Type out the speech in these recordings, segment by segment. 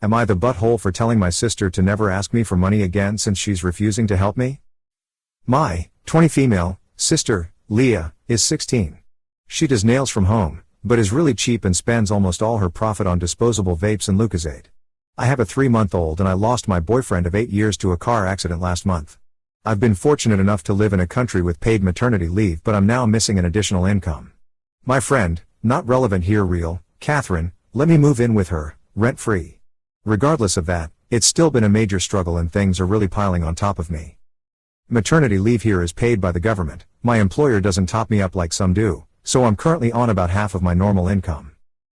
Am I the butthole for telling my sister to never ask me for money again since she's refusing to help me? My 20 female sister, Leah, is 16. She does nails from home, but is really cheap and spends almost all her profit on disposable vapes and Lucozade. I have a 3-month-old and I lost my boyfriend of 8 years to a car accident last month. I've been fortunate enough to live in a country with paid maternity leave, but I'm now missing an additional income. My friend, not relevant here, real, Catherine, let me move in with her, rent-free. Regardless of that, it's still been a major struggle and things are really piling on top of me. Maternity leave here is paid by the government. My employer doesn't top me up like some do, so I'm currently on about half of my normal income.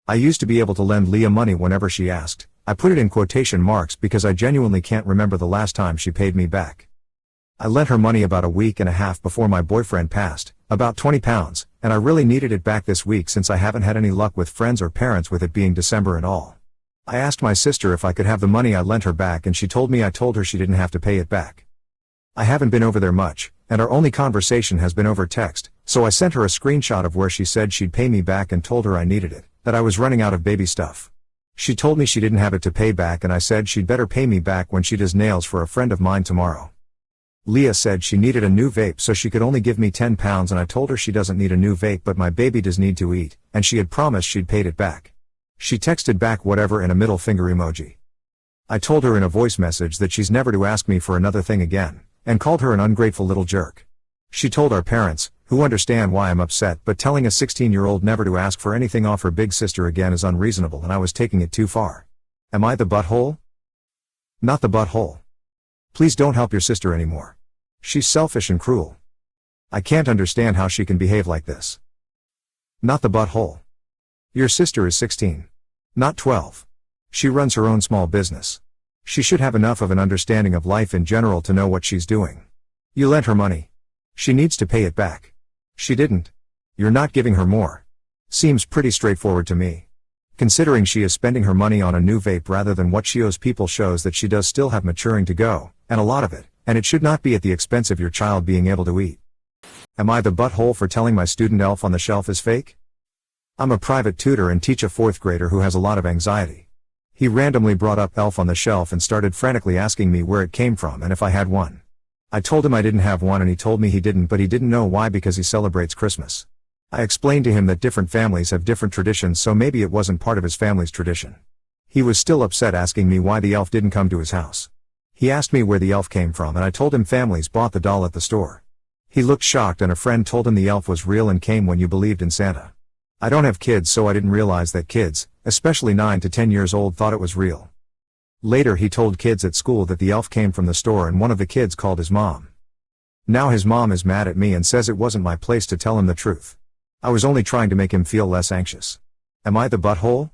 I used to be able to lend Leah money whenever she asked. I put it in quotation marks because I genuinely can't remember the last time she paid me back. I lent her money about a week and a half before my boyfriend passed, about £20, and I really needed it back this week since I haven't had any luck with friends or parents with it being December and all. I asked my sister if I could have the money I lent her back and she told me I told her she didn't have to pay it back. I haven't been over there much, and our only conversation has been over text, so I sent her a screenshot of where she said she'd pay me back and told her I needed it, that I was running out of baby stuff. She told me she didn't have it to pay back and I said she'd better pay me back when she does nails for a friend of mine tomorrow. Leah said she needed a new vape so she could only give me £10 and I told her she doesn't need a new vape but my baby does need to eat, and she had promised she'd paid it back. She texted back whatever and a middle finger emoji. I told her in a voice message that she's never to ask me for another thing again, and called her an ungrateful little jerk. She told our parents, who understand why I'm upset, but telling a 16-year-old never to ask for anything off her big sister again is unreasonable and I was taking it too far. Am I the butthole? Not the butthole. Please don't help your sister anymore. She's selfish and cruel. I can't understand how she can behave like this. Not the butthole. Your sister is 16. Not 12. She runs her own small business. She should have enough of an understanding of life in general to know what she's doing. You lent her money. She needs to pay it back. She didn't. You're not giving her more. Seems pretty straightforward to me. Considering she is spending her money on a new vape rather than what she owes people shows that she does still have maturing to go, and a lot of it, and it should not be at the expense of your child being able to eat. Am I the butthole for telling my student Elf on the Shelf is fake? I'm a private tutor and teach a 4th grader who has a lot of anxiety. He randomly brought up Elf on the Shelf and started frantically asking me where it came from and if I had one. I told him I didn't have one and he told me he didn't, but he didn't know why because he celebrates Christmas. I explained to him that different families have different traditions, so maybe it wasn't part of his family's tradition. He was still upset, asking me why the elf didn't come to his house. He asked me where the elf came from and I told him families bought the doll at the store. He looked shocked and a friend told him the elf was real and came when you believed in Santa. I don't have kids, so I didn't realize that kids, especially 9 to 10 years old, thought it was real. Later he told kids at school that the elf came from the store and one of the kids called his mom. Now his mom is mad at me and says it wasn't my place to tell him the truth. I was only trying to make him feel less anxious. Am I the butthole?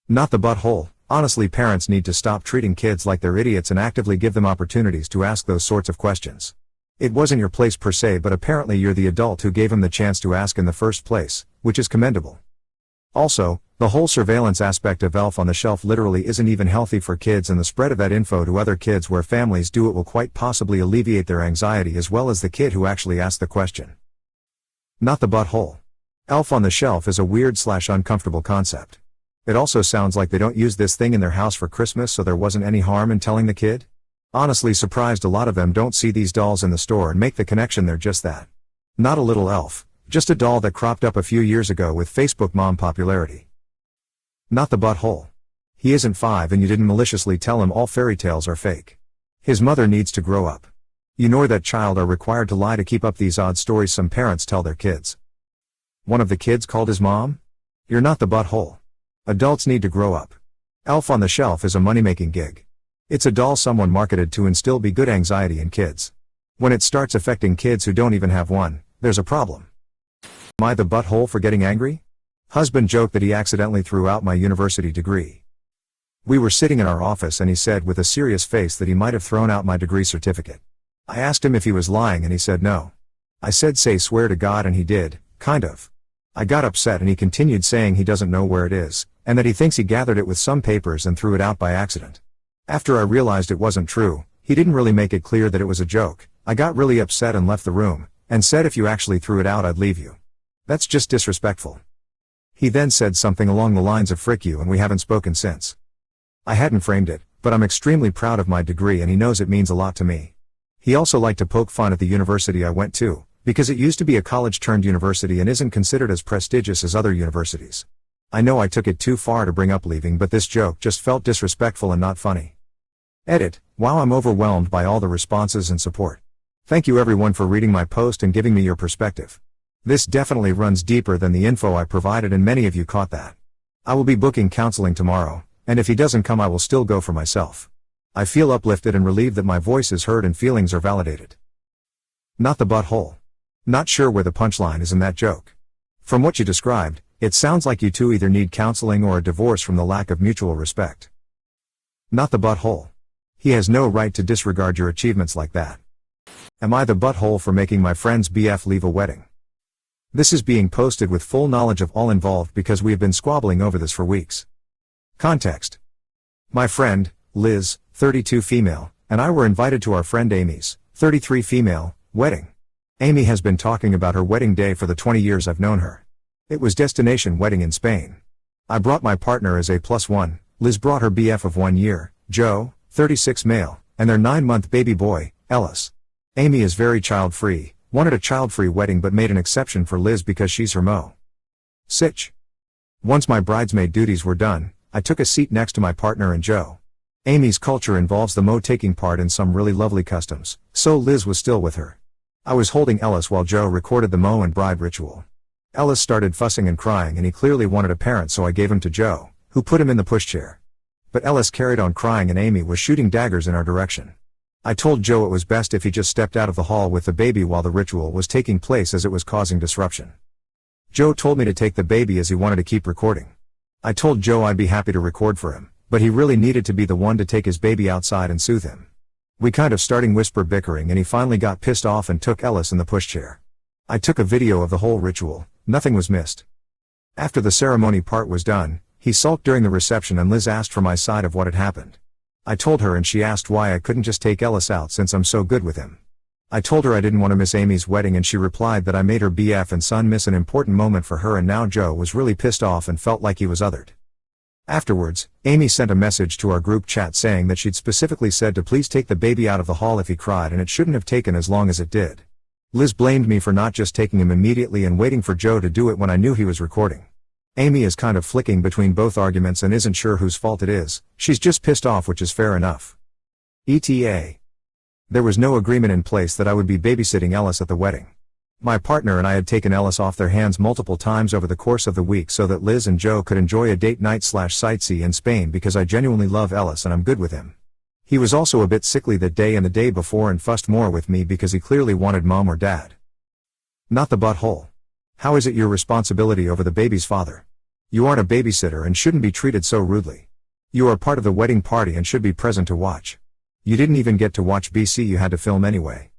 Not the butthole. Honestly, parents need to stop treating kids like they're idiots and actively give them opportunities to ask those sorts of questions. It wasn't your place per se, but apparently you're the adult who gave him the chance to ask in the first place, which is commendable. Also, the whole surveillance aspect of Elf on the Shelf literally isn't even healthy for kids, and the spread of that info to other kids where families do it will quite possibly alleviate their anxiety as well as the kid who actually asked the question. Not the butthole. Elf on the Shelf is a weird/uncomfortable concept. It also sounds like they don't use this thing in their house for Christmas, so there wasn't any harm in telling the kid? Honestly surprised a lot of them don't see these dolls in the store and make the connection they're just that. Not a little elf, just a doll that cropped up a few years ago with Facebook mom popularity. Not the butthole. He isn't 5 and you didn't maliciously tell him all fairy tales are fake. His mother needs to grow up. You nor that child are required to lie to keep up these odd stories some parents tell their kids. One of the kids called his mom? You're not the butthole. Adults need to grow up. Elf on the Shelf is a money-making gig. It's a doll someone marketed to instill be good anxiety in kids. When it starts affecting kids who don't even have one, there's a problem. Am I the butthole for getting angry? Husband joked that he accidentally threw out my university degree. We were sitting in our office and he said with a serious face that he might have thrown out my degree certificate. I asked him if he was lying and he said no. I said say swear to God, and he did, kind of. I got upset and he continued saying he doesn't know where it is, and that he thinks he gathered it with some papers and threw it out by accident. After I realized it wasn't true, he didn't really make it clear that it was a joke. I got really upset and left the room, and said if you actually threw it out I'd leave you. That's just disrespectful. He then said something along the lines of frick you, and we haven't spoken since. I hadn't framed it, but I'm extremely proud of my degree and he knows it means a lot to me. He also liked to poke fun at the university I went to, because it used to be a college-turned-university and isn't considered as prestigious as other universities. I know I took it too far to bring up leaving, but this joke just felt disrespectful and not funny. Edit. Wow, I'm overwhelmed by all the responses and support. Thank you everyone for reading my post and giving me your perspective. This definitely runs deeper than the info I provided and many of you caught that. I will be booking counseling tomorrow, and if he doesn't come I will still go for myself. I feel uplifted and relieved that my voice is heard and feelings are validated. Not the butthole. Not sure where the punchline is in that joke. From what you described, it sounds like you two either need counseling or a divorce from the lack of mutual respect. Not the butthole. He has no right to disregard your achievements like that. Am I the butthole for making my friend's BF leave a wedding? This is being posted with full knowledge of all involved because we have been squabbling over this for weeks. Context. My friend, Liz, 32 female, and I were invited to our friend Amy's, 33 female, wedding. Amy has been talking about her wedding day for the 20 years I've known her. It was destination wedding in Spain. I brought my partner as A+1, Liz brought her BF of 1 year, Joe, 36 male, and their 9-month baby boy, Ellis. Amy is very child-free, wanted a child-free wedding but made an exception for Liz because she's her mo. Sitch. Once my bridesmaid duties were done, I took a seat next to my partner and Joe. Amy's culture involves the mo taking part in some really lovely customs, so Liz was still with her. I was holding Ellis while Joe recorded the mo and bride ritual. Ellis started fussing and crying and he clearly wanted a parent, so I gave him to Joe, who put him in the pushchair. But Ellis carried on crying and Amy was shooting daggers in our direction. I told Joe it was best if he just stepped out of the hall with the baby while the ritual was taking place as it was causing disruption. Joe told me to take the baby as he wanted to keep recording. I told Joe I'd be happy to record for him, but he really needed to be the one to take his baby outside and soothe him. We kind of starting whisper bickering and he finally got pissed off and took Ellis in the pushchair. I took a video of the whole ritual, nothing was missed. After the ceremony part was done, he sulked during the reception and Liz asked for my side of what had happened. I told her and she asked why I couldn't just take Ellis out since I'm so good with him. I told her I didn't want to miss Amy's wedding and she replied that I made her BF and son miss an important moment for her, and now Joe was really pissed off and felt like he was othered. Afterwards, Amy sent a message to our group chat saying that she'd specifically said to please take the baby out of the hall if he cried and it shouldn't have taken as long as it did. Liz blamed me for not just taking him immediately and waiting for Joe to do it when I knew he was recording. Amy is kind of flicking between both arguments and isn't sure whose fault it is. She's just pissed off, which is fair enough. ETA. There was no agreement in place that I would be babysitting Ellis at the wedding. My partner and I had taken Ellis off their hands multiple times over the course of the week so that Liz and Joe could enjoy a date night / sightsee in Spain because I genuinely love Ellis and I'm good with him. He was also a bit sickly that day and the day before and fussed more with me because he clearly wanted mom or dad. Not the butthole. How is it your responsibility over the baby's father? You aren't a babysitter and shouldn't be treated so rudely. You are part of the wedding party and should be present to watch. You didn't even get to watch BC, you had to film anyway.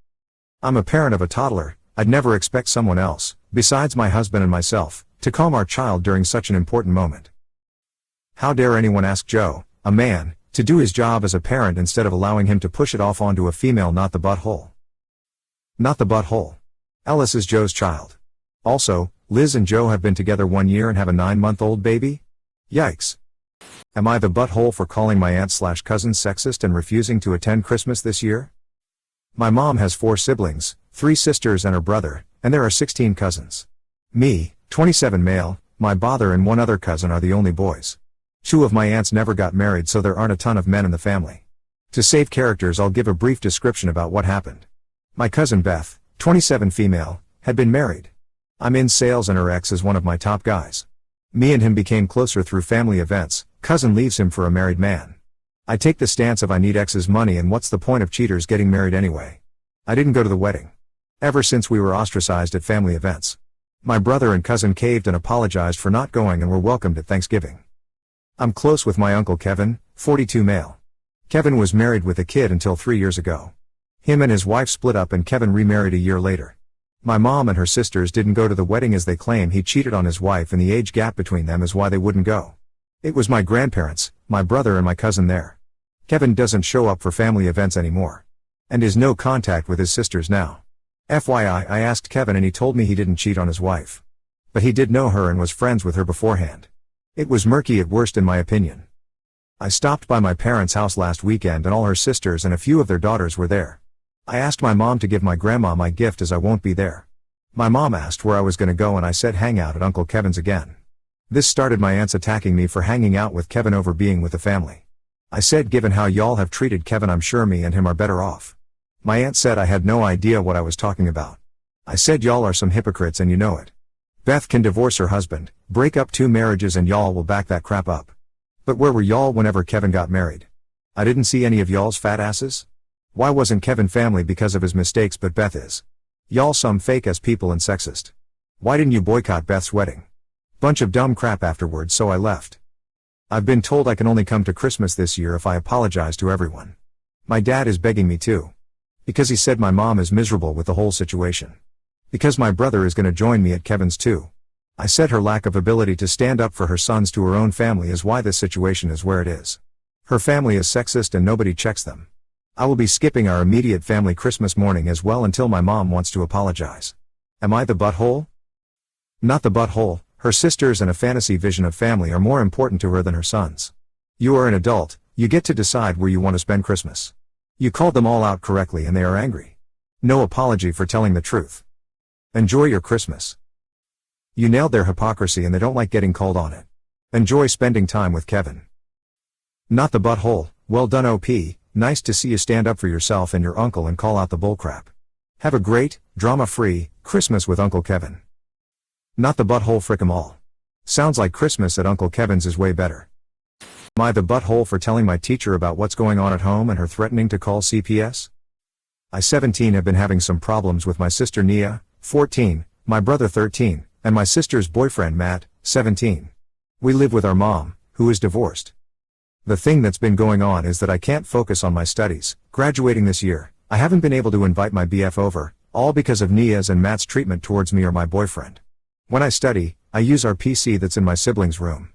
I'm a parent of a toddler. I'd never expect someone else, besides my husband and myself, to calm our child during such an important moment. How dare anyone ask Joe, a man, to do his job as a parent instead of allowing him to push it off onto a female? Not the butthole. Not the butthole. Ellis is Joe's child. Also, Liz and Joe have been together 1 year and have a 9-month-old baby? Yikes. Am I the butthole for calling my aunt/cousin sexist and refusing to attend Christmas this year? My mom has 4 siblings, 3 sisters and her brother, and there are 16 cousins. Me, 27 male, my brother and 1 other cousin are the only boys. 2 of my aunts never got married, so there aren't a ton of men in the family. To save characters, I'll give a brief description about what happened. My cousin Beth, 27 female, had been married. I'm in sales and her ex is one of my top guys. Me and him became closer through family events. Cousin leaves him for a married man. I take the stance of I need ex's money and what's the point of cheaters getting married anyway. I didn't go to the wedding. Ever since we were ostracized at family events. My brother and cousin caved and apologized for not going and were welcomed at Thanksgiving. I'm close with my uncle Kevin, 42 male. Kevin was married with a kid until 3 years ago. Him and his wife split up and Kevin remarried a year later. My mom and her sisters didn't go to the wedding as they claim he cheated on his wife and the age gap between them is why they wouldn't go. It was my grandparents, my brother and my cousin there. Kevin doesn't show up for family events anymore. And is no contact with his sisters now. FYI, I asked Kevin and he told me he didn't cheat on his wife. But he did know her and was friends with her beforehand. It was murky at worst in my opinion. I stopped by my parents' house last weekend and all her sisters and a few of their daughters were there. I asked my mom to give my grandma my gift as I won't be there. My mom asked where I was gonna go and I said hang out at Uncle Kevin's again. This started my aunts attacking me for hanging out with Kevin over being with the family. I said given how y'all have treated Kevin I'm sure me and him are better off. My aunt said I had no idea what I was talking about. I said y'all are some hypocrites and you know it. Beth can divorce her husband, break up 2 marriages and y'all will back that crap up. But where were y'all whenever Kevin got married? I didn't see any of y'all's fat asses. Why wasn't Kevin family because of his mistakes but Beth is? Y'all some fake-ass people and sexist. Why didn't you boycott Beth's wedding? Bunch of dumb crap afterwards so I left. I've been told I can only come to Christmas this year if I apologize to everyone. My dad is begging me to. Because he said my mom is miserable with the whole situation. Because my brother is gonna join me at Kevin's too. I said her lack of ability to stand up for her sons to her own family is why this situation is where it is. Her family is sexist and nobody checks them. I will be skipping our immediate family Christmas morning as well until my mom wants to apologize. Am I the butthole? Not the butthole, her sisters and a fantasy vision of family are more important to her than her sons. You are an adult, you get to decide where you want to spend Christmas. You called them all out correctly and they are angry. No apology for telling the truth. Enjoy your Christmas. You nailed their hypocrisy and they don't like getting called on it. Enjoy spending time with Kevin. Not the butthole, well done OP. Nice to see you stand up for yourself and your uncle and call out the bullcrap. Have a great, drama-free, Christmas with Uncle Kevin. Not the butthole frick 'em all. Sounds like Christmas at Uncle Kevin's is way better. Am I the butthole for telling my teacher about what's going on at home and her threatening to call CPS? I 17 have been having some problems with my sister Nia, 14, my brother 13, and my sister's boyfriend Matt, 17. We live with our mom, who is divorced. The thing that's been going on is that I can't focus on my studies. Graduating this year, I haven't been able to invite my BF over, all because of Nia's and Matt's treatment towards me or my boyfriend. When I study, I use our PC that's in my siblings' room.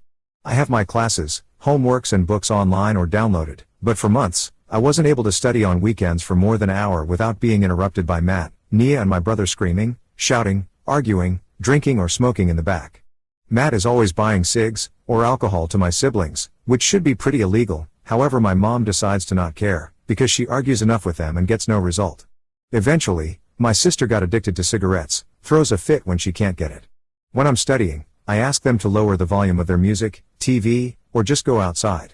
I have my classes, homeworks and books online or downloaded, but for months, I wasn't able to study on weekends for more than an hour without being interrupted by Matt, Nia and my brother screaming, shouting, arguing, drinking or smoking in the back. Matt is always buying cigs, or alcohol to my siblings, which should be pretty illegal, however my mom decides to not care, because she argues enough with them and gets no result. Eventually, my sister got addicted to cigarettes, throws a fit when she can't get it. When I'm studying, I ask them to lower the volume of their music, TV, or just go outside.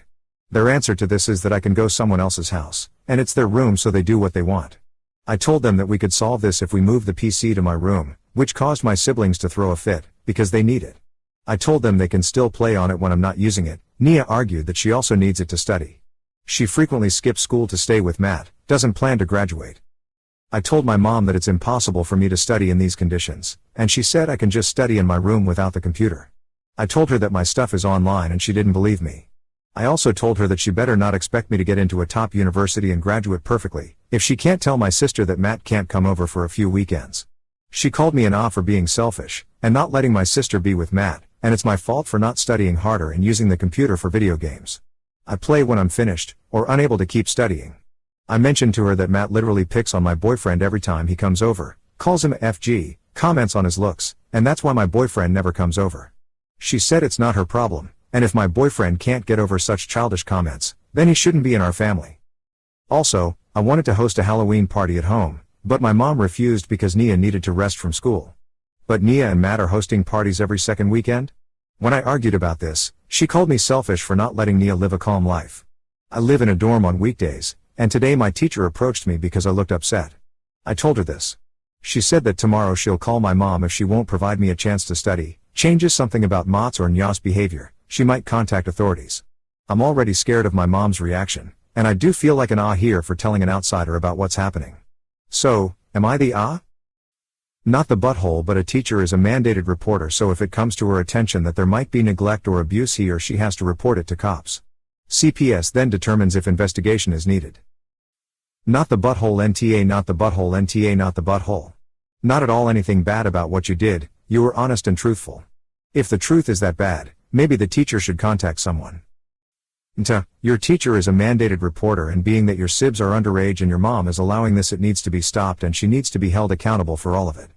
Their answer to this is that I can go someone else's house, and it's their room so they do what they want. I told them that we could solve this if we moved the PC to my room, which caused my siblings to throw a fit, because they need it. I told them they can still play on it when I'm not using it. Nia argued that she also needs it to study. She frequently skips school to stay with Matt, doesn't plan to graduate. I told my mom that it's impossible for me to study in these conditions, and she said I can just study in my room without the computer. I told her that my stuff is online and she didn't believe me. I also told her that she better not expect me to get into a top university and graduate perfectly, if she can't tell my sister that Matt can't come over for a few weekends. She called me an off for being selfish, and not letting my sister be with Matt, and it's my fault for not studying harder and using the computer for video games. I play when I'm finished, or unable to keep studying. I mentioned to her that Matt literally picks on my boyfriend every time he comes over, calls him FG, comments on his looks, and that's why my boyfriend never comes over. She said it's not her problem, and if my boyfriend can't get over such childish comments, then he shouldn't be in our family. Also, I wanted to host a Halloween party at home, but my mom refused because Nia needed to rest from school. But Nia and Matt are hosting parties every second weekend? When I argued about this, she called me selfish for not letting Nia live a calm life. I live in a dorm on weekdays, and today my teacher approached me because I looked upset. I told her this. She said that tomorrow she'll call my mom if she won't provide me a chance to study, changes something about Mott's or Nya's behavior, she might contact authorities. I'm already scared of my mom's reaction, and I do feel like an here for telling an outsider about what's happening. So, am I the Not the butthole, but a teacher is a mandated reporter, so if it comes to her attention that there might be neglect or abuse he or she has to report it to cops. CPS then determines if investigation is needed. Not the butthole NTA, not the butthole NTA, not the butthole. Not at all anything bad about what you did, you were honest and truthful. If the truth is that bad, maybe the teacher should contact someone. Your teacher is a mandated reporter, and being that your sibs are underage and your mom is allowing this, it needs to be stopped and she needs to be held accountable for all of it.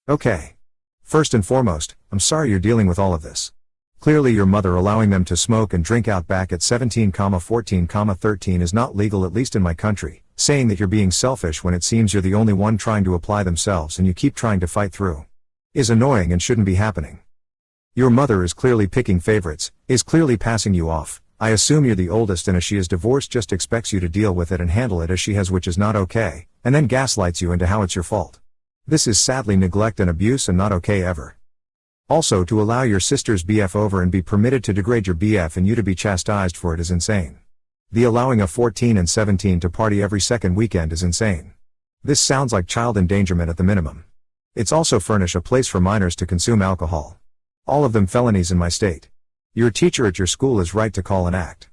Okay. First and foremost, I'm sorry you're dealing with all of this. Clearly your mother allowing them to smoke and drink out back at 17, 14, 13 is not legal, at least in my country, saying that you're being selfish when it seems you're the only one trying to apply themselves and you keep trying to fight through, is annoying and shouldn't be happening. Your mother is clearly picking favorites, is clearly passing you off. I assume you're the oldest, and as she is divorced just expects you to deal with it and handle it as she has, which is not okay, and then gaslights you into how it's your fault. This is sadly neglect and abuse and not okay ever. Also, to allow your sister's BF over and be permitted to degrade your BF and you to be chastised for it is insane. The allowing a 14 and 17 to party every second weekend is insane. This sounds like child endangerment at the minimum. It's also furnish a place for minors to consume alcohol. All of them felonies in my state. Your teacher at your school is right to call and act.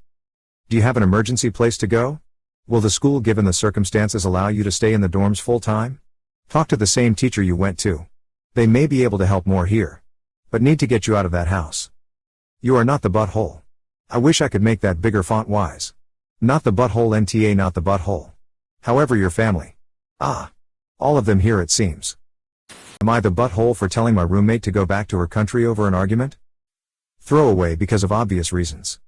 Do you have an emergency place to go? Will the school, given the circumstances, allow you to stay in the dorms full time? Talk to the same teacher you went to. They may be able to help more here, but need to get you out of that house. You are not the butthole. I wish I could make that bigger font wise. Not the butthole NTA, not the butthole. However, your family. All of them here it seems. Am I the butthole for telling my roommate to go back to her country over an argument? Throwaway because of obvious reasons.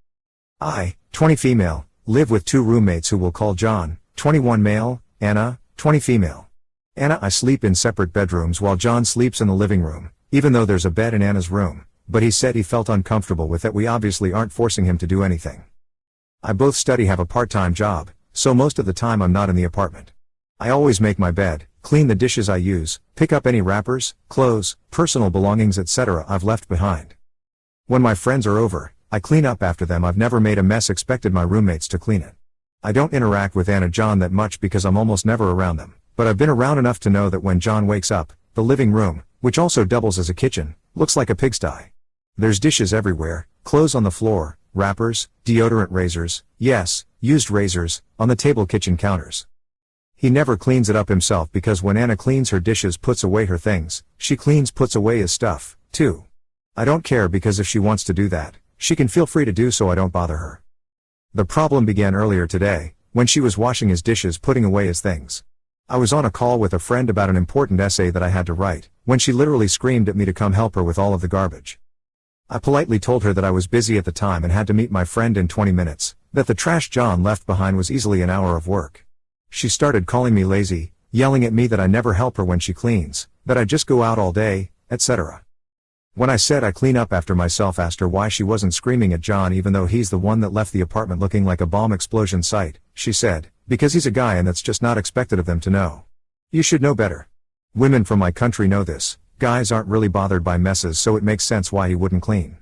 I, 20 female, live with 2 roommates who we'll call John, 21 male, Anna, 20 female. Anna, I sleep in separate bedrooms while John sleeps in the living room, even though there's a bed in Anna's room, but he said he felt uncomfortable with it. We obviously aren't forcing him to do anything. I both study, have a part-time job, so most of the time I'm not in the apartment. I always make my bed, clean the dishes I use, pick up any wrappers, clothes, personal belongings, etc. I've left behind. When my friends are over, I clean up after them. I've never made a mess, expected my roommates to clean it. I don't interact with Anna John that much because I'm almost never around them, but I've been around enough to know that when John wakes up, the living room, which also doubles as a kitchen, looks like a pigsty. There's dishes everywhere, clothes on the floor, wrappers, deodorant, razors, yes, used razors, on the table, kitchen counters. He never cleans it up himself because when Anna cleans her dishes, puts away her things, she cleans, puts away his stuff, too. I don't care because if she wants to do that, she can feel free to do so. I don't bother her. The problem began earlier today, when she was washing his dishes, putting away his things. I was on a call with a friend about an important essay that I had to write, when she literally screamed at me to come help her with all of the garbage. I politely told her that I was busy at the time and had to meet my friend in 20 minutes, that the trash John left behind was easily an hour of work. She started calling me lazy, yelling at me that I never help her when she cleans, that I just go out all day, etc. When I said I clean up after myself, asked her why she wasn't screaming at John even though he's the one that left the apartment looking like a bomb explosion site, she said, because he's a guy and that's just not expected of them to know. You should know better. Women from my country know this, guys aren't really bothered by messes, so it makes sense why he wouldn't clean.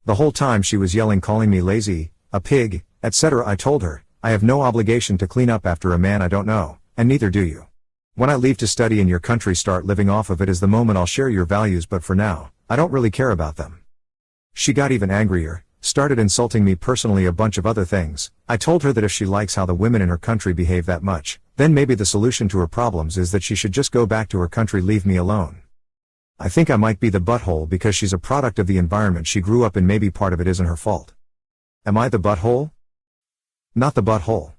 The whole time she was yelling, calling me lazy, a pig, etc. I told her, I have no obligation to clean up after a man I don't know, and neither do you. When I leave to study in your country, start living off of it is the moment I'll share your values, but for now, I don't really care about them. She got even angrier, started insulting me personally, a bunch of other things. I told her that if she likes how the women in her country behave that much, then maybe the solution to her problems is that she should just go back to her country, leave me alone. I think I might be the butthole because she's a product of the environment she grew up in. Maybe part of it isn't her fault. Am I the butthole? Not the butthole.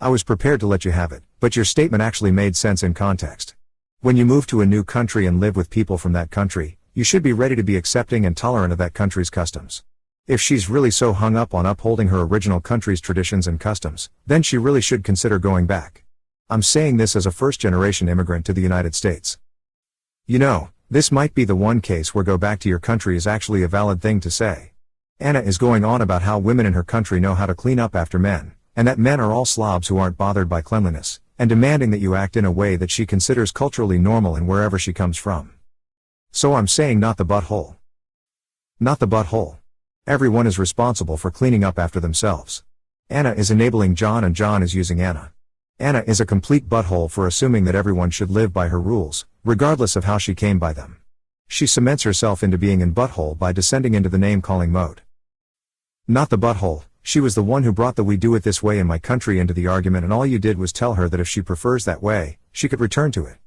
I was prepared to let you have it, but your statement actually made sense in context. When you move to a new country and live with people from that country, you should be ready to be accepting and tolerant of that country's customs. If she's really so hung up on upholding her original country's traditions and customs, then she really should consider going back. I'm saying this as a first-generation immigrant to the United States. You know, this might be the one case where go back to your country is actually a valid thing to say. Anna is going on about how women in her country know how to clean up after men, and that men are all slobs who aren't bothered by cleanliness, and demanding that you act in a way that she considers culturally normal in wherever she comes from. So I'm saying not the butthole. Not the butthole. Everyone is responsible for cleaning up after themselves. Anna is enabling John and John is using Anna. Anna is a complete butthole for assuming that everyone should live by her rules, regardless of how she came by them. She cements herself into being in butthole by descending into the name-calling mode. Not the butthole. She was the one who brought the "we do it this way in my country" into the argument, and all you did was tell her that if she prefers that way, she could return to it.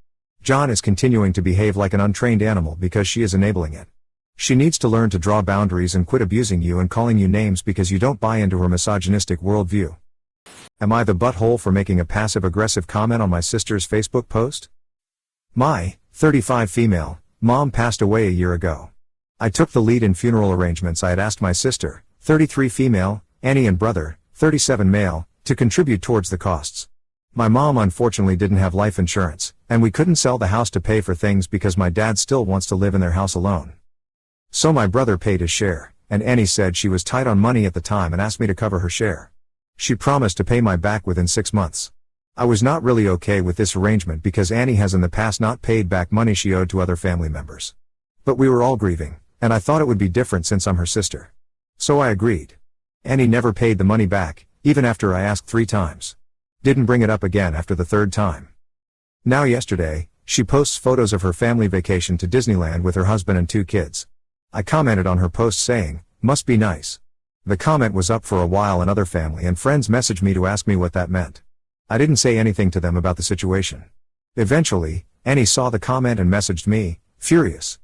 John is continuing to behave like an untrained animal because she is enabling it. She needs to learn to draw boundaries and quit abusing you and calling you names because you don't buy into her misogynistic worldview. Am I the butthole for making a passive-aggressive comment on my sister's Facebook post? My 35 female mom passed away a year ago. I took the lead in funeral arrangements. I had asked my sister, 33 female, Annie, and brother, 37 male, to contribute towards the costs. My mom unfortunately didn't have life insurance, and we couldn't sell the house to pay for things because my dad still wants to live in their house alone. So my brother paid his share, and Annie said she was tight on money at the time and asked me to cover her share. She promised to pay my back within 6 months. I was not really okay with this arrangement because Annie has in the past not paid back money she owed to other family members. But we were all grieving, and I thought it would be different since I'm her sister. So I agreed. Annie never paid the money back, even after I asked 3 times. Didn't bring it up again after the 3rd time. Now yesterday, she posts photos of her family vacation to Disneyland with her husband and 2 kids. I commented on her post saying, "Must be nice." The comment was up for a while and other family and friends messaged me to ask me what that meant. I didn't say anything to them about the situation. Eventually, Annie saw the comment and messaged me, furious.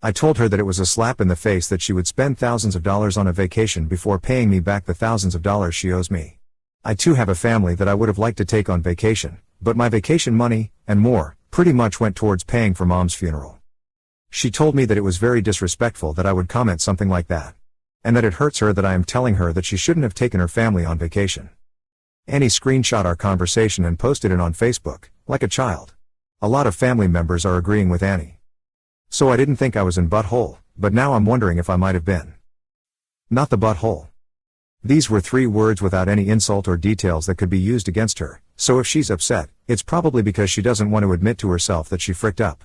I told her that it was a slap in the face that she would spend thousands of dollars on a vacation before paying me back the thousands of dollars she owes me. I too have a family that I would have liked to take on vacation, but my vacation money, and more, pretty much went towards paying for mom's funeral. She told me that it was very disrespectful that I would comment something like that, and that it hurts her that I am telling her that she shouldn't have taken her family on vacation. Annie screenshot our conversation and posted it on Facebook, like a child. A lot of family members are agreeing with Annie. So I didn't think I was in butthole, but now I'm wondering if I might have been. Not the butthole. These were 3 words without any insult or details that could be used against her, so if she's upset, it's probably because she doesn't want to admit to herself that she fricked up.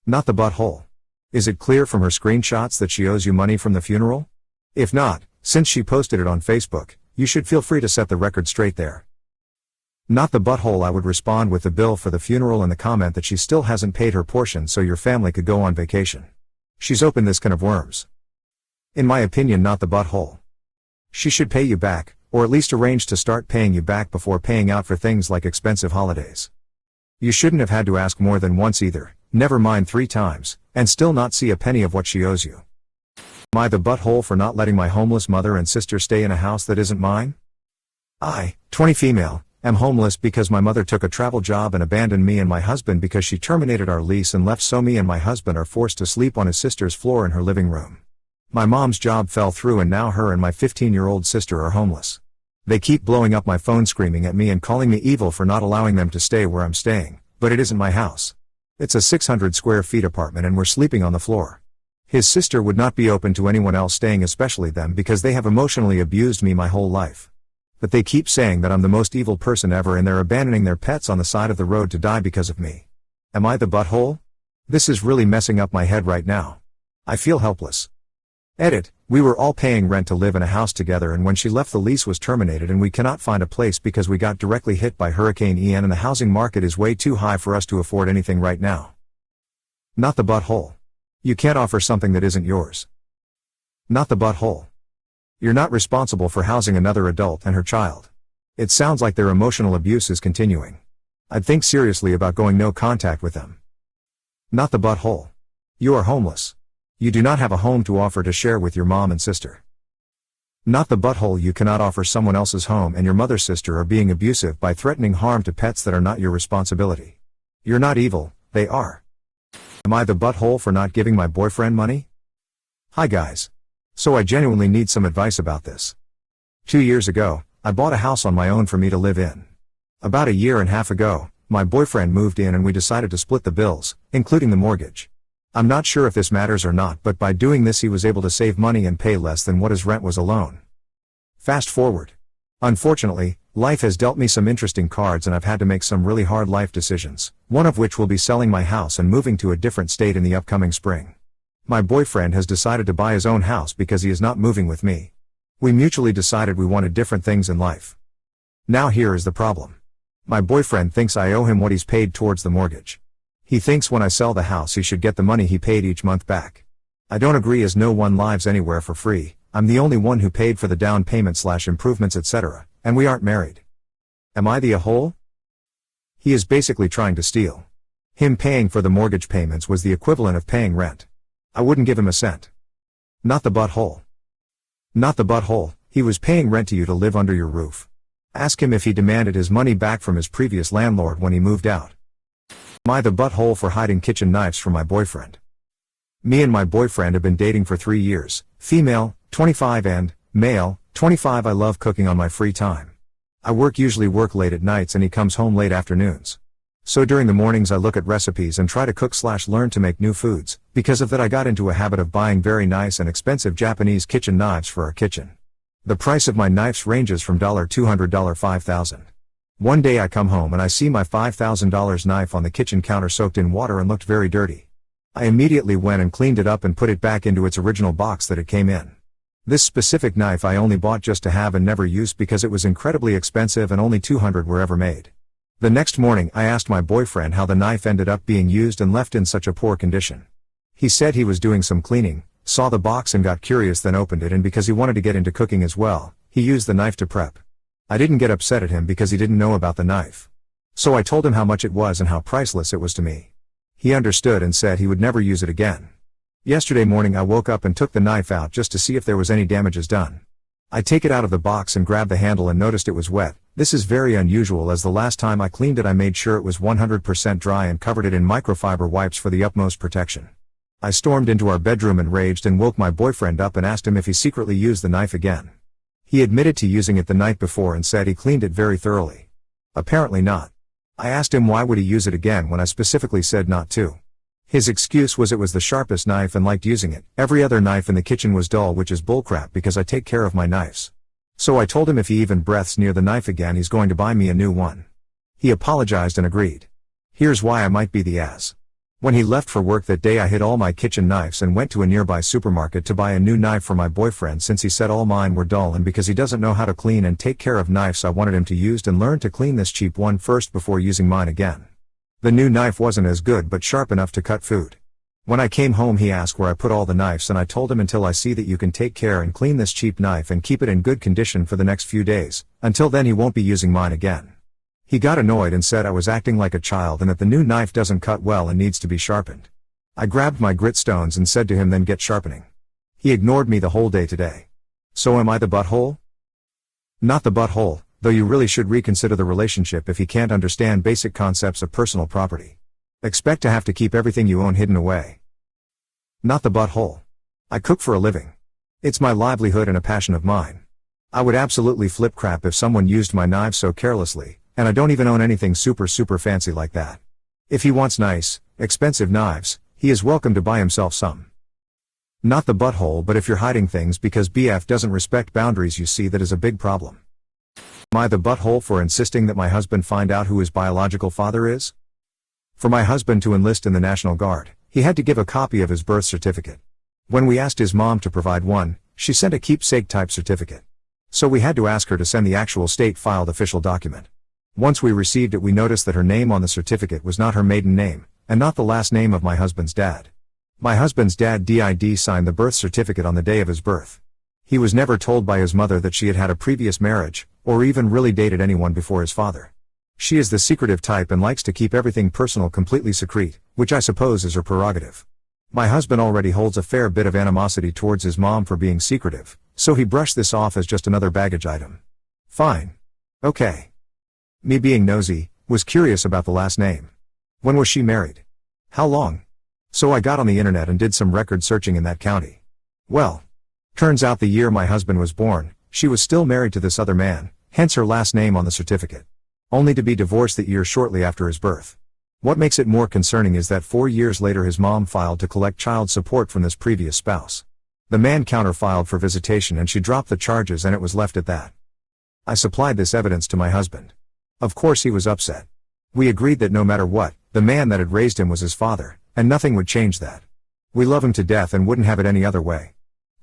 Not the butthole. Is it clear from her screenshots that she owes you money from the funeral? If not, since she posted it on Facebook, you should feel free to set the record straight there. Not the butthole. I would respond with the bill for the funeral and the comment that she still hasn't paid her portion so your family could go on vacation. She's opened this can of worms. In my opinion, not the butthole. She should pay you back, or at least arrange to start paying you back before paying out for things like expensive holidays. You shouldn't have had to ask more than once either, never mind 3 times, and still not see a penny of what she owes you. Am I the butthole for not letting my homeless mother and sister stay in a house that isn't mine? I, 20 female, am homeless because my mother took a travel job and abandoned me and my husband because she terminated our lease and left, so me and my husband are forced to sleep on his sister's floor in her living room. My mom's job fell through and now her and my 15-year-old sister are homeless. They keep blowing up my phone screaming at me and calling me evil for not allowing them to stay where I'm staying, but it isn't my house. It's a 600 square feet apartment and we're sleeping on the floor. His sister would not be open to anyone else staying, especially them, because they have emotionally abused me my whole life. But they keep saying that I'm the most evil person ever and they're abandoning their pets on the side of the road to die because of me. Am I the butthole? This is really messing up my head right now. I feel helpless. Edit, we were all paying rent to live in a house together, and when she left the lease was terminated and we cannot find a place because we got directly hit by Hurricane Ian and the housing market is way too high for us to afford anything right now. Not the butthole. You can't offer something that isn't yours. Not the butthole. You're not responsible for housing another adult and her child. It sounds like their emotional abuse is continuing. I'd think seriously about going no contact with them. Not the butthole. You are homeless. You do not have a home to offer to share with your mom and sister. Not the butthole. You cannot offer someone else's home and your mother's sister are being abusive by threatening harm to pets that are not your responsibility. You're not evil, they are. Am I the butthole for not giving my boyfriend money? Hi guys. So I genuinely need some advice about this. 2 years ago, I bought a house on my own for me to live in. About 1.5 years ago, my boyfriend moved in and we decided to split the bills, including the mortgage. I'm not sure if this matters or not, but by doing this he was able to save money and pay less than what his rent was alone. Fast forward. Unfortunately, life has dealt me some interesting cards and I've had to make some really hard life decisions, one of which will be selling my house and moving to a different state in the upcoming spring. My boyfriend has decided to buy his own house because he is not moving with me. We mutually decided we wanted different things in life. Now here is the problem. My boyfriend thinks I owe him what he's paid towards the mortgage. He thinks when I sell the house he should get the money he paid each month back. I don't agree, as no one lives anywhere for free. I'm the only one who paid for the down payment / improvements etc., and we aren't married. Am I the a-hole? He is basically trying to steal. Him paying for the mortgage payments was the equivalent of paying rent. I wouldn't give him a cent. Not the butthole. Not the butthole. He was paying rent to you to live under your roof. Ask him if he demanded his money back from his previous landlord when he moved out. Am I the butthole for hiding kitchen knives from my boyfriend? Me and my boyfriend have been dating for 3 years, female, 25 and, male, 25. I love cooking on my free time. I usually work late at nights and he comes home late afternoons. So during the mornings I look at recipes and try to cook/learn to make new foods. Because of that I got into a habit of buying very nice and expensive Japanese kitchen knives for our kitchen. The price of my knives ranges from $200 to $5,000. One day I come home and I see my $5,000 knife on the kitchen counter soaked in water and looked very dirty. I immediately went and cleaned it up and put it back into its original box that it came in. This specific knife I only bought just to have and never used because it was incredibly expensive and only 200 were ever made. The next morning I asked my boyfriend how the knife ended up being used and left in such a poor condition. He said he was doing some cleaning, saw the box and got curious, then opened it, and because he wanted to get into cooking as well, he used the knife to prep. I didn't get upset at him because he didn't know about the knife. So I told him how much it was and how priceless it was to me. He understood and said he would never use it again. Yesterday morning I woke up and took the knife out just to see if there was any damages done. I take it out of the box and grabbed the handle and noticed it was wet. This is very unusual as the last time I cleaned it I made sure it was 100% dry and covered it in microfiber wipes for the utmost protection. I stormed into our bedroom enraged and woke my boyfriend up and asked him if he secretly used the knife again. He admitted to using it the night before and said he cleaned it very thoroughly. Apparently not. I asked him why would he use it again when I specifically said not to. His excuse was it was the sharpest knife and liked using it. Every other knife in the kitchen was dull, which is bullcrap because I take care of my knives. So I told him if he even breathes near the knife again he's going to buy me a new one. He apologized and agreed. Here's why I might be the ass. When he left for work that day I hid all my kitchen knives and went to a nearby supermarket to buy a new knife for my boyfriend since he said all mine were dull, and because he doesn't know how to clean and take care of knives I wanted him to use and learn to clean this cheap one first before using mine again. The new knife wasn't as good but sharp enough to cut food. When I came home he asked where I put all the knives and I told him until I see that you can take care and clean this cheap knife and keep it in good condition for the next few days, until then he won't be using mine again. He got annoyed and said I was acting like a child and that the new knife doesn't cut well and needs to be sharpened. I grabbed my grit stones and said to him then get sharpening. He ignored me the whole day today. So am I the butthole? Not the butthole, though you really should reconsider the relationship if he can't understand basic concepts of personal property. Expect to have to keep everything you own hidden away. Not the butthole. I cook for a living. It's my livelihood and a passion of mine. I would absolutely flip crap if someone used my knives so carelessly, and I don't even own anything super fancy like that. If he wants nice, expensive knives, he is welcome to buy himself some. Not the butthole, but if you're hiding things because BF doesn't respect boundaries, you see that is a big problem. Am I the butthole for insisting that my husband find out who his biological father is? For my husband to enlist in the National Guard, he had to give a copy of his birth certificate. When we asked his mom to provide one, she sent a keepsake type certificate. So we had to ask her to send the actual state-filed official document. Once we received it we noticed that her name on the certificate was not her maiden name, and not the last name of my husband's dad. My husband's dad did sign the birth certificate on the day of his birth. He was never told by his mother that she had had a previous marriage, or even really dated anyone before his father. She is the secretive type and likes to keep everything personal completely secret, which I suppose is her prerogative. My husband already holds a fair bit of animosity towards his mom for being secretive, so he brushed this off as just another baggage item. Fine. Okay. Me being nosy, was curious about the last name. When was she married? How long? So I got on the internet and did some record searching in that county. Well, turns out the year my husband was born, she was still married to this other man, hence her last name on the certificate. Only to be divorced that year shortly after his birth. What makes it more concerning is that 4 years later his mom filed to collect child support from this previous spouse. The man counter-filed for visitation and she dropped the charges and it was left at that. I supplied this evidence to my husband. Of course he was upset. We agreed that no matter what, the man that had raised him was his father, and nothing would change that. We love him to death and wouldn't have it any other way.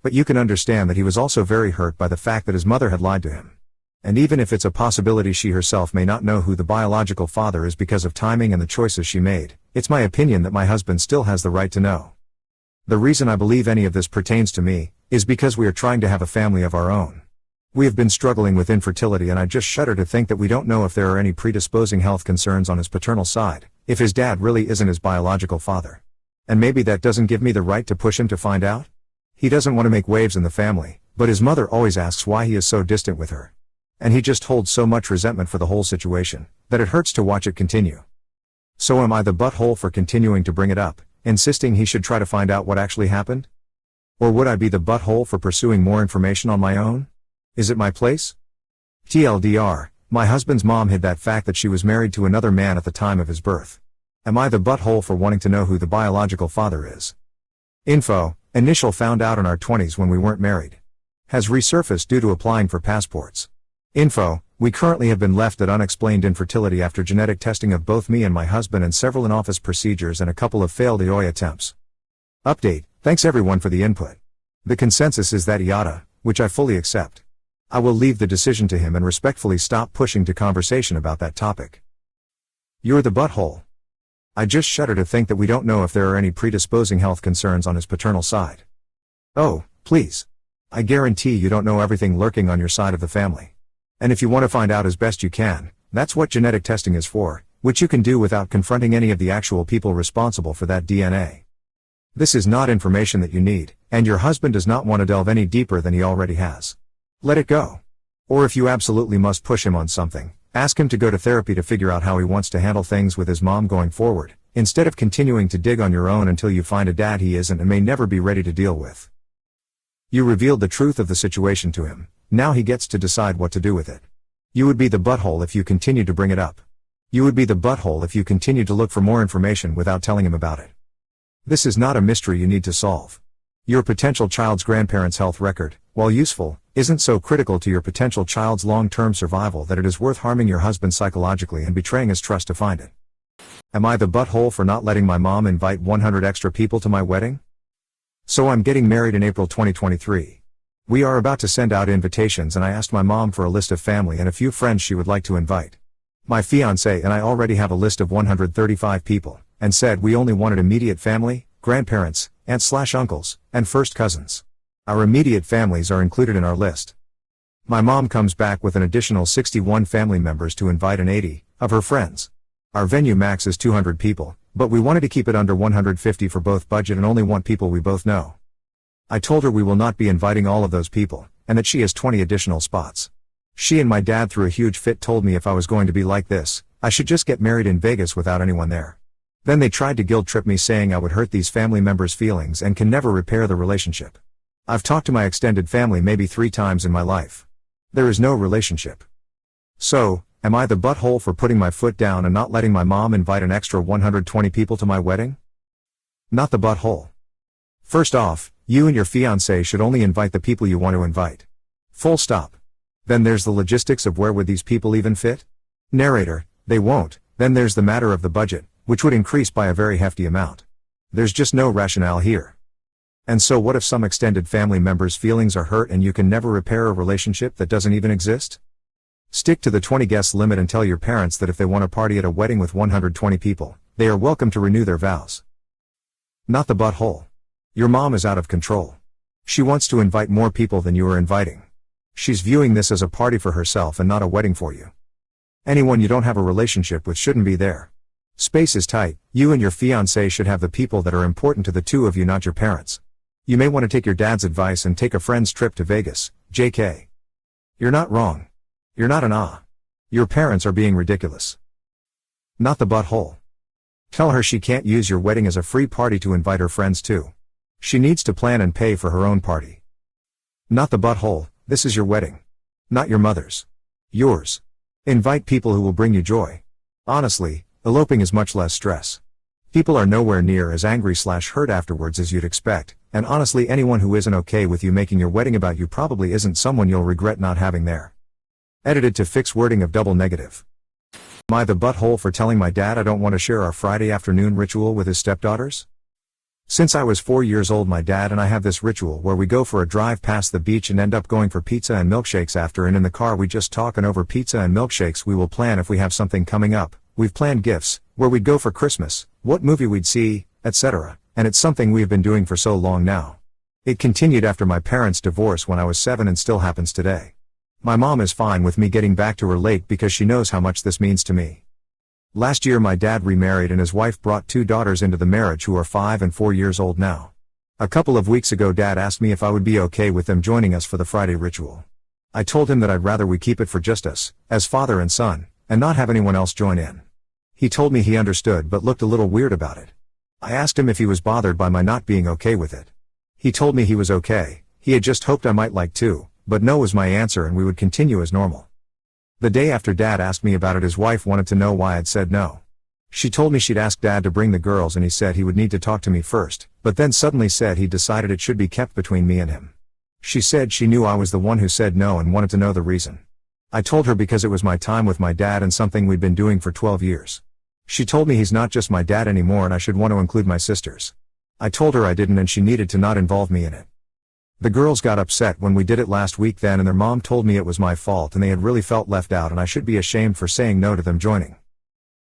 But you can understand that he was also very hurt by the fact that his mother had lied to him. And even if it's a possibility she herself may not know who the biological father is because of timing and the choices she made, it's my opinion that my husband still has the right to know. The reason I believe any of this pertains to me, is because we are trying to have a family of our own. We have been struggling with infertility and I just shudder to think that we don't know if there are any predisposing health concerns on his paternal side, if his dad really isn't his biological father. And maybe that doesn't give me the right to push him to find out? He doesn't want to make waves in the family, but his mother always asks why he is so distant with her. And he just holds so much resentment for the whole situation, that it hurts to watch it continue. So am I the butthole for continuing to bring it up, insisting he should try to find out what actually happened? Or would I be the butthole for pursuing more information on my own? Is it my place? TLDR, my husband's mom hid that fact that she was married to another man at the time of his birth. Am I the butthole for wanting to know who the biological father is? Info, initial found out in our 20s when we weren't married. Has resurfaced due to applying for passports. Info, we currently have been left at unexplained infertility after genetic testing of both me and my husband and several in-office procedures and a couple of failed AITA attempts. Update, thanks everyone for the input. The consensus is that AITA, which I fully accept. I will leave the decision to him and respectfully stop pushing to conversation about that topic. You're the butthole. I just shudder to think that we don't know if there are any predisposing health concerns on his paternal side. Oh, please. I guarantee you don't know everything lurking on your side of the family. And if you want to find out as best you can, that's what genetic testing is for, which you can do without confronting any of the actual people responsible for that DNA. This is not information that you need, and your husband does not want to delve any deeper than he already has. Let it go. Or if you absolutely must push him on something, ask him to go to therapy to figure out how he wants to handle things with his mom going forward, instead of continuing to dig on your own until you find a dad he isn't and may never be ready to deal with. You revealed the truth of the situation to him. Now he gets to decide what to do with it. You would be the butthole if you continue to bring it up. You would be the butthole if you continue to look for more information without telling him about it. This is not a mystery you need to solve. Your potential child's grandparents' health record, while useful, isn't so critical to your potential child's long-term survival that it is worth harming your husband psychologically and betraying his trust to find it. Am I the butthole for not letting my mom invite 100 extra people to my wedding? So I'm getting married in April 2023. We are about to send out invitations and I asked my mom for a list of family and a few friends she would like to invite. My fiancé and I already have a list of 135 people, and said we only wanted immediate family, grandparents, aunts/uncles, and first cousins. Our immediate families are included in our list. My mom comes back with an additional 61 family members to invite and 80 of her friends. Our venue max is 200 people, but we wanted to keep it under 150 for both budget and only want people we both know. I told her we will not be inviting all of those people, and that she has 20 additional spots. She and my dad threw a huge fit, told me if I was going to be like this, I should just get married in Vegas without anyone there. Then they tried to guilt trip me saying I would hurt these family members' feelings and can never repair the relationship. I've talked to my extended family maybe 3 times in my life. There is no relationship. So, am I the butthole for putting my foot down and not letting my mom invite an extra 120 people to my wedding? Not the butthole. First off, you and your fiancé should only invite the people you want to invite. Full stop. Then there's the logistics of where would these people even fit? Narrator, they won't. Then there's the matter of the budget, which would increase by a very hefty amount. There's just no rationale here. And so what if some extended family members' feelings are hurt and you can never repair a relationship that doesn't even exist? Stick to the 20 guest limit and tell your parents that if they want a party at a wedding with 120 people, they are welcome to renew their vows. Not the butthole. Your mom is out of control. She wants to invite more people than you are inviting. She's viewing this as a party for herself and not a wedding for you. Anyone you don't have a relationship with shouldn't be there. Space is tight. You and your fiancé should have the people that are important to the two of you, not your parents. You may want to take your dad's advice and take a friend's trip to Vegas, JK. You're not wrong. You're not an ah. Your parents are being ridiculous. Not the butthole. Tell her she can't use your wedding as a free party to invite her friends to. She needs to plan and pay for her own party. Not the butthole, this is your wedding. Not your mother's. Yours. Invite people who will bring you joy. Honestly, eloping is much less stress. People are nowhere near as angry/hurt afterwards as you'd expect, and honestly anyone who isn't okay with you making your wedding about you probably isn't someone you'll regret not having there. Edited to fix wording of double negative. Am I the butthole for telling my dad I don't want to share our Friday afternoon ritual with his stepdaughters? Since I was 4 years old, my dad and I have this ritual where we go for a drive past the beach and end up going for pizza and milkshakes after, and in the car we just talk, and over pizza and milkshakes we will plan if we have something coming up. We've planned gifts, where we'd go for Christmas, what movie we'd see, etc., and it's something we've been doing for so long now. It continued after my parents' divorce when I was 7 and still happens today. My mom is fine with me getting back to her late because she knows how much this means to me. Last year my dad remarried and his wife brought 2 daughters into the marriage who are 5 and 4 years old now. A couple of weeks ago dad asked me if I would be okay with them joining us for the Friday ritual. I told him that I'd rather we keep it for just us, as father and son, and not have anyone else join in. He told me he understood but looked a little weird about it. I asked him if he was bothered by my not being okay with it. He told me he was okay, he had just hoped I might like to, but no was my answer and we would continue as normal. The day after Dad asked me about it, his wife wanted to know why I'd said no. She told me she'd asked Dad to bring the girls and he said he would need to talk to me first, but then suddenly said he decided it should be kept between me and him. She said she knew I was the one who said no and wanted to know the reason. I told her because it was my time with my dad and something we'd been doing for 12 years. She told me he's not just my dad anymore and I should want to include my sisters. I told her I didn't and she needed to not involve me in it. The girls got upset when we did it last week then and their mom told me it was my fault and they had really felt left out and I should be ashamed for saying no to them joining.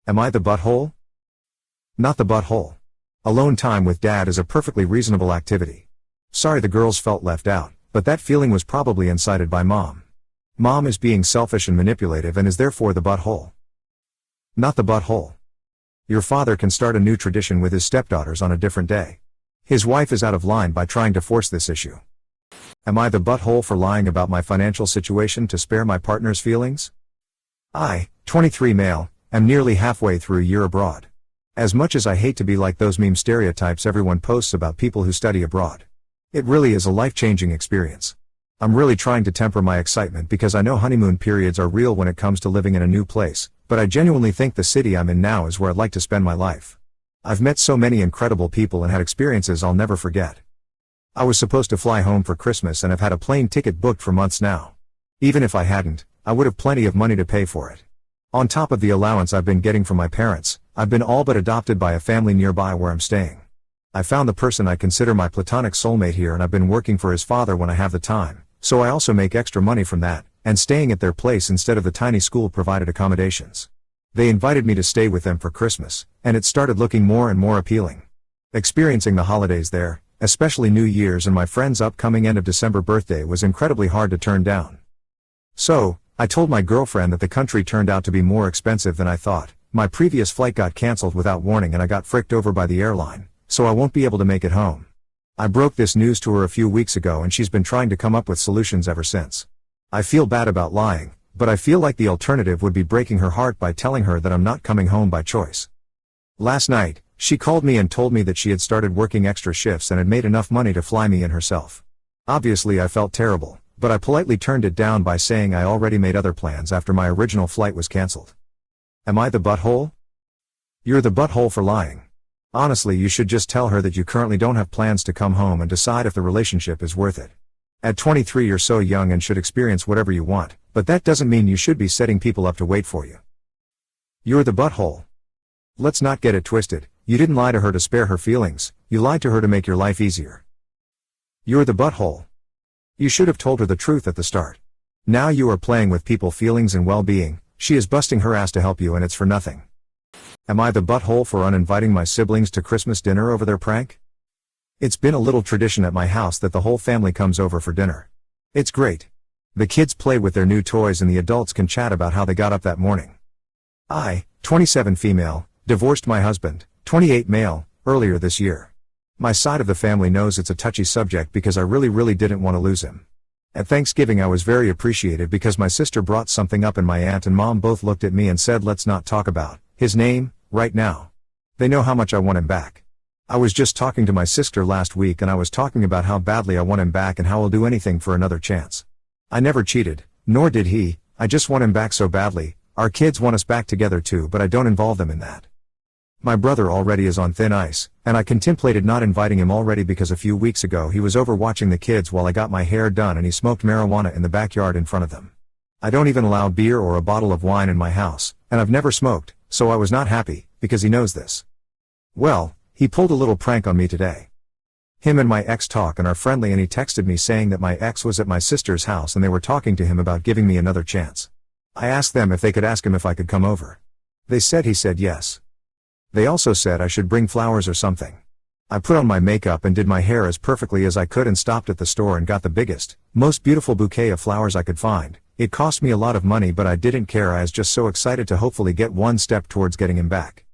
Am I the butthole? Not the butthole. Alone time with Dad is a perfectly reasonable activity. Sorry the girls felt left out, but that feeling was probably incited by Mom. Mom is being selfish and manipulative and is therefore the butthole. Not the butthole. Your father can start a new tradition with his stepdaughters on a different day. His wife is out of line by trying to force this issue. Am I the butthole for lying about my financial situation to spare my partner's feelings? I, 23 male, am nearly halfway through a year abroad. As much as I hate to be like those meme stereotypes everyone posts about people who study abroad. It really is a life-changing experience. I'm really trying to temper my excitement because I know honeymoon periods are real when it comes to living in a new place, but I genuinely think the city I'm in now is where I'd like to spend my life. I've met so many incredible people and had experiences I'll never forget. I was supposed to fly home for Christmas and have had a plane ticket booked for months now. Even if I hadn't, I would have plenty of money to pay for it. On top of the allowance I've been getting from my parents, I've been all but adopted by a family nearby where I'm staying. I found the person I consider my platonic soulmate here and I've been working for his father when I have the time, so I also make extra money from that, and staying at their place instead of the tiny school-provided accommodations. They invited me to stay with them for Christmas, and it started looking more and more appealing. Experiencing the holidays there, especially New Year's and my friend's upcoming end of December birthday was incredibly hard to turn down. So, I told my girlfriend that the country turned out to be more expensive than I thought. My previous flight got cancelled without warning and I got fricked over by the airline, so I won't be able to make it home. I broke this news to her a few weeks ago and she's been trying to come up with solutions ever since. I feel bad about lying, but I feel like the alternative would be breaking her heart by telling her that I'm not coming home by choice. Last night, she called me and told me that she had started working extra shifts and had made enough money to fly me and herself. Obviously I felt terrible, but I politely turned it down by saying I already made other plans after my original flight was cancelled. Am I the butthole? You're the butthole for lying. Honestly, you should just tell her that you currently don't have plans to come home and decide if the relationship is worth it. At 23 you're so young and should experience whatever you want, but that doesn't mean you should be setting people up to wait for you. You're the butthole. Let's not get it twisted, you didn't lie to her to spare her feelings, you lied to her to make your life easier. You're the butthole. You should have told her the truth at the start. Now you are playing with people's feelings and well-being, she is busting her ass to help you and it's for nothing. Am I the butthole for uninviting my siblings to Christmas dinner over their prank? It's been a little tradition at my house that the whole family comes over for dinner. It's great. The kids play with their new toys and the adults can chat about how they got up that morning. I, 27 female, divorced my husband, 28 male, earlier this year. My side of the family knows it's a touchy subject because I really didn't want to lose him. At Thanksgiving I was very appreciated because my sister brought something up and my aunt and mom both looked at me and said let's not talk about his name right now. They know how much I want him back. I was just talking to my sister last week and I was talking about how badly I want him back and how I'll do anything for another chance. I never cheated, nor did he, I just want him back so badly. Our kids want us back together too, but I don't involve them in that. My brother already is on thin ice, and I contemplated not inviting him already because a few weeks ago he was over watching the kids while I got my hair done and he smoked marijuana in the backyard in front of them. I don't even allow beer or a bottle of wine in my house, and I've never smoked, so I was not happy, because he knows this. Well, he pulled a little prank on me today. Him and my ex talk and are friendly and he texted me saying that my ex was at my sister's house and they were talking to him about giving me another chance. I asked them if they could ask him if I could come over. They said he said yes. They also said I should bring flowers or something. I put on my makeup and did my hair as perfectly as I could and stopped at the store and got the biggest, most beautiful bouquet of flowers I could find. It cost me a lot of money but I didn't care, I was just so excited to hopefully get one step towards getting him back.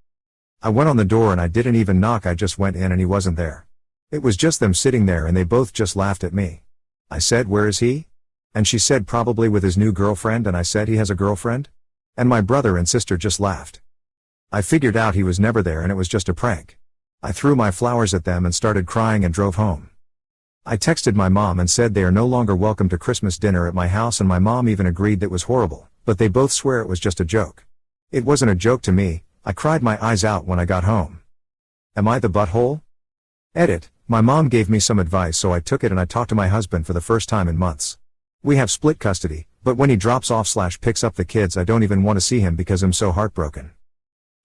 I went on the door and I didn't even knock, I just went in and he wasn't there. It was just them sitting there and they both just laughed at me. I said, "Where is he?" And she said, "Probably with his new girlfriend," and I said, "He has a girlfriend?" And my brother and sister just laughed. I figured out he was never there and it was just a prank. I threw my flowers at them and started crying and drove home. I texted my mom and said they are no longer welcome to Christmas dinner at my house, and my mom even agreed that was horrible, but they both swear it was just a joke. It wasn't a joke to me. I cried my eyes out when I got home. Am I the butthole? Edit. My mom gave me some advice, so I took it and I talked to my husband for the first time in months. We have split custody, but when he drops off / picks up the kids, I don't even want to see him because I'm so heartbroken.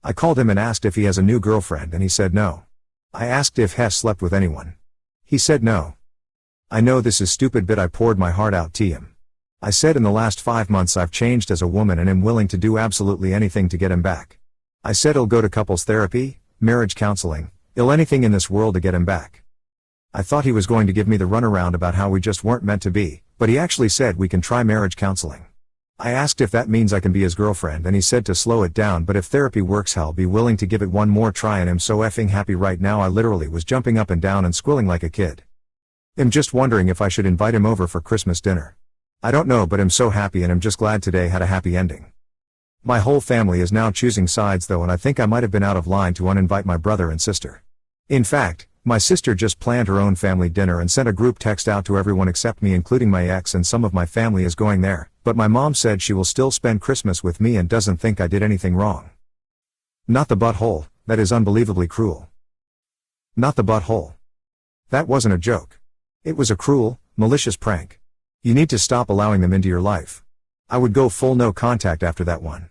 I called him and asked if he has a new girlfriend, and he said no. I asked if Hess slept with anyone. He said no. I know this is stupid, but I poured my heart out to him. I said in the last 5 months I've changed as a woman and am willing to do absolutely anything to get him back. I said he'll go to couples therapy, marriage counseling, anything in this world to get him back. I thought he was going to give me the runaround about how we just weren't meant to be, but he actually said we can try marriage counseling. I asked if that means I can be his girlfriend, and he said to slow it down, but if therapy works I'll be willing to give it one more try, and I'm so effing happy right now. I literally was jumping up and down and squealing like a kid. I'm just wondering if I should invite him over for Christmas dinner. I don't know, but I'm so happy, and I'm just glad today had a happy ending. My whole family is now choosing sides though, and I think I might have been out of line to uninvite my brother and sister. In fact, my sister just planned her own family dinner and sent a group text out to everyone except me, including my ex, and some of my family is going there, but my mom said she will still spend Christmas with me and doesn't think I did anything wrong. Not the butthole. That is unbelievably cruel. Not the butthole. That wasn't a joke. It was a cruel, malicious prank. You need to stop allowing them into your life. I would go full no contact after that one.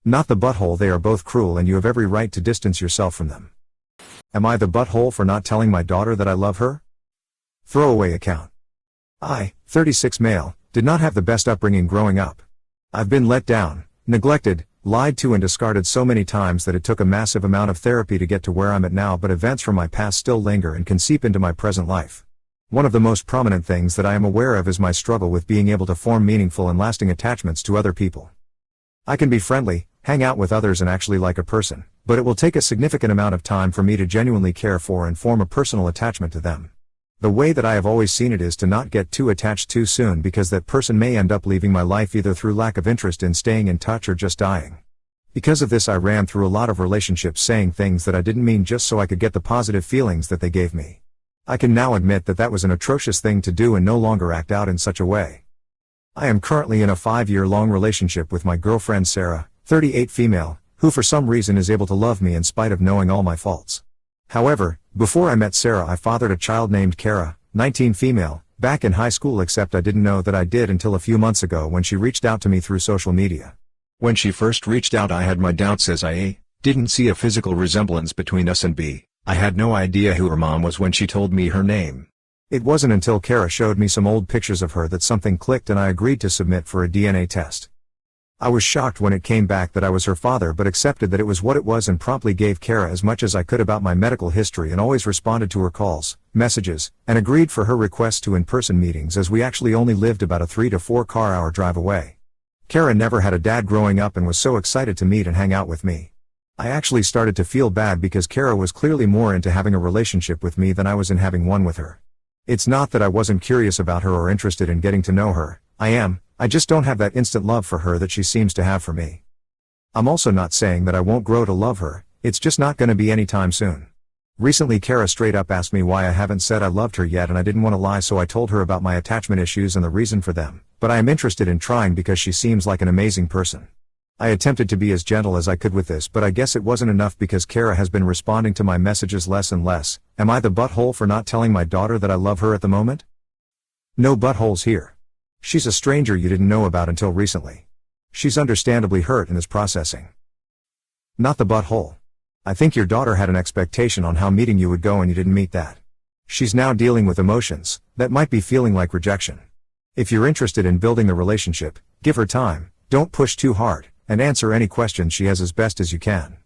Not the butthole. They are both cruel and you have every right to distance yourself from them. Am I the butthole for not telling my daughter that I love her? Throwaway account. I, 36 male, did not have the best upbringing growing up. I've been let down, neglected, lied to and discarded so many times that it took a massive amount of therapy to get to where I'm at now, but events from my past still linger and can seep into my present life. One of the most prominent things that I am aware of is my struggle with being able to form meaningful and lasting attachments to other people. I can be friendly, hang out with others and actually like a person, but it will take a significant amount of time for me to genuinely care for and form a personal attachment to them. The way that I have always seen it is to not get too attached too soon, because that person may end up leaving my life either through lack of interest in staying in touch or just dying. Because of this, I ran through a lot of relationships saying things that I didn't mean just so I could get the positive feelings that they gave me. I can now admit that that was an atrocious thing to do and no longer act out in such a way. I am currently in a 5-year-long relationship with my girlfriend Sarah, 38 female, who for some reason is able to love me in spite of knowing all my faults. However, before I met Sarah I fathered a child named Kara, 19 female, back in high school, except I didn't know that I did until a few months ago when she reached out to me through social media. When she first reached out I had my doubts as I A, didn't see a physical resemblance between us, and B, I had no idea who her mom was when she told me her name. It wasn't until Kara showed me some old pictures of her that something clicked and I agreed to submit for a DNA test. I was shocked when it came back that I was her father, but accepted that it was what it was and promptly gave Kara as much as I could about my medical history and always responded to her calls, messages, and agreed for her requests to in-person meetings, as we actually only lived about a 3 to 4 car-hour drive away. Kara never had a dad growing up and was so excited to meet and hang out with me. I actually started to feel bad because Kara was clearly more into having a relationship with me than I was in having one with her. It's not that I wasn't curious about her or interested in getting to know her. I just don't have that instant love for her that she seems to have for me. I'm also not saying that I won't grow to love her, it's just not gonna be anytime soon. Recently Kara straight up asked me why I haven't said I loved her yet, and I didn't want to lie, so I told her about my attachment issues and the reason for them, but I am interested in trying because she seems like an amazing person. I attempted to be as gentle as I could with this, but I guess it wasn't enough because Kara has been responding to my messages less and less. Am I the butthole for not telling my daughter that I love her at the moment? No buttholes here. She's a stranger you didn't know about until recently. She's understandably hurt and is processing. Not the butthole. I think your daughter had an expectation on how meeting you would go and you didn't meet that. She's now dealing with emotions that might be feeling like rejection. If you're interested in building the relationship, give her time, don't push too hard, and answer any questions she has as best as you can.